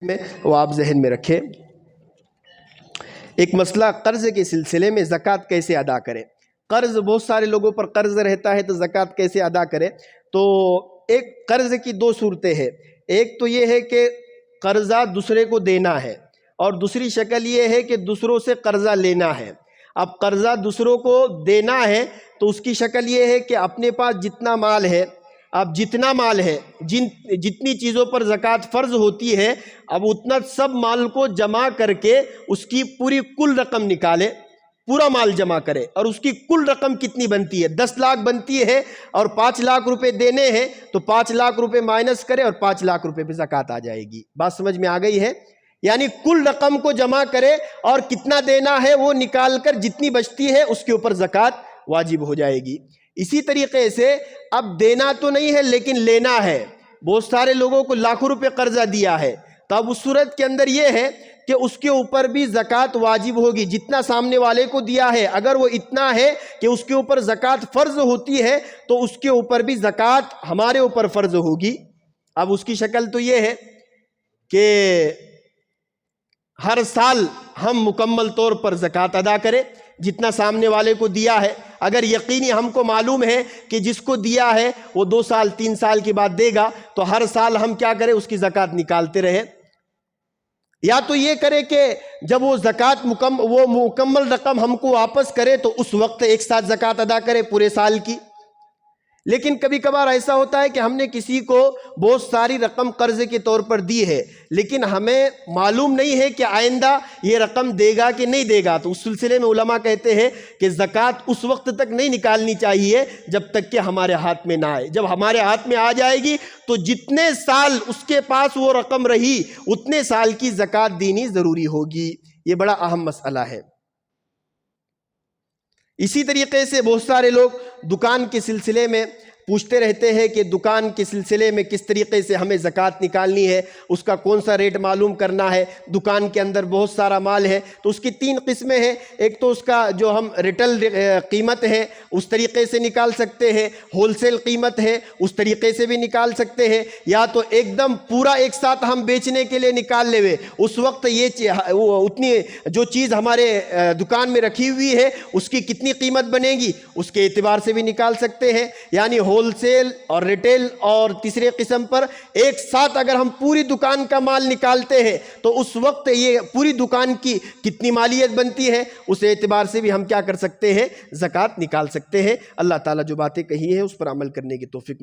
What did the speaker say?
میں وہ آپ ذہن میں رکھیں۔ ایک مسئلہ قرض کے سلسلے میں زکوٰۃ کیسے ادا کریں۔ قرض، بہت سارے لوگوں پر قرض رہتا ہے تو زکوٰۃ کیسے ادا کریں۔ تو ایک قرض کی دو صورتیں ہیں، ایک تو یہ ہے کہ قرضہ دوسرے کو دینا ہے، اور دوسری شکل یہ ہے کہ دوسروں سے قرضہ لینا ہے۔ اب قرضہ دوسروں کو دینا ہے تو اس کی شکل یہ ہے کہ اپنے پاس جتنا مال ہے، اب جتنا مال ہے، جتنی چیزوں پر زکوٰۃ فرض ہوتی ہے، اب اتنا سب مال کو جمع کر کے اس کی پوری کل رقم نکالے، پورا مال جمع کرے، اور اس کی کل رقم کتنی بنتی ہے، 10 لاکھ بنتی ہے اور 5 لاکھ روپے دینے ہیں تو 5 لاکھ روپے مائنس کرے اور 5 لاکھ روپے پہ زکوٰۃ آ جائے گی۔ بات سمجھ میں آ گئی ہے؟ یعنی کل رقم کو جمع کرے اور کتنا دینا ہے وہ نکال کر جتنی بچتی ہے اس کے اوپر زکوٰۃ واجب ہو جائے گی۔ اسی طریقے سے اب دینا تو نہیں ہے لیکن لینا ہے، بہت سارے لوگوں کو لاکھوں روپے قرضہ دیا ہے، تو اب اس صورت کے اندر یہ ہے کہ اس کے اوپر بھی زکوٰۃ واجب ہوگی۔ جتنا سامنے والے کو دیا ہے اگر وہ اتنا ہے کہ اس کے اوپر زکوٰۃ فرض ہوتی ہے تو اس کے اوپر بھی زکوٰۃ ہمارے اوپر فرض ہوگی۔ اب اس کی شکل تو یہ ہے کہ ہر سال ہم مکمل طور پر زکوٰۃ ادا کریں، جتنا سامنے والے کو دیا ہے۔ اگر یقینی ہم کو معلوم ہے کہ جس کو دیا ہے وہ 2 سال 3 سال کے بعد دے گا تو ہر سال ہم کیا کریں، اس کی زکوٰۃ نکالتے رہیں۔ یا تو یہ کرے کہ جب وہ زکوٰۃ مکمل رقم ہم کو واپس کرے تو اس وقت ایک ساتھ زکوٰۃ ادا کرے پورے سال کی۔ لیکن کبھی کبھار ایسا ہوتا ہے کہ ہم نے کسی کو بہت ساری رقم قرض کے طور پر دی ہے لیکن ہمیں معلوم نہیں ہے کہ آئندہ یہ رقم دے گا کہ نہیں دے گا، تو اس سلسلے میں علماء کہتے ہیں کہ زکوٰۃ اس وقت تک نہیں نکالنی چاہیے جب تک کہ ہمارے ہاتھ میں نہ آئے۔ جب ہمارے ہاتھ میں آ جائے گی تو جتنے سال اس کے پاس وہ رقم رہی اتنے سال کی زکوٰۃ دینی ضروری ہوگی۔ یہ بڑا اہم مسئلہ ہے۔ اسی طریقے سے بہت سارے لوگ دکان کے سلسلے میں پوچھتے رہتے ہیں کہ دکان کے سلسلے میں کس طریقے سے ہمیں زکوٰۃ نکالنی ہے، اس کا کون سا ریٹ معلوم کرنا ہے۔ دکان کے اندر بہت سارا مال ہے تو اس کی 3 قسمیں ہیں، ایک تو اس کا جو ہم ریٹیل قیمت ہے اس طریقے سے نکال سکتے ہیں، ہول سیل قیمت ہے اس طریقے سے بھی نکال سکتے ہیں، یا تو ایک دم پورا ایک ساتھ ہم بیچنے کے لیے نکال لے ہوئے اس وقت یہ اتنی جو چیز ہمارے دکان میں رکھی ہوئی ہے اس کی کتنی قیمت بنے گی اس کے اعتبار سے بھی نکال سکتے ہیں۔ یعنی ہول سیل اور ریٹیل اور تیسرے قسم پر ایک ساتھ اگر ہم پوری دکان کا مال نکالتے ہیں تو اس وقت یہ پوری دکان کی کتنی مالیت بنتی ہے اس اعتبار سے بھی ہم کیا کر سکتے ہیں، زکوٰۃ نکال سکتے ہیں۔ اللہ تعالیٰ جو باتیں کہی ہیں اس پر عمل کرنے کی توفیق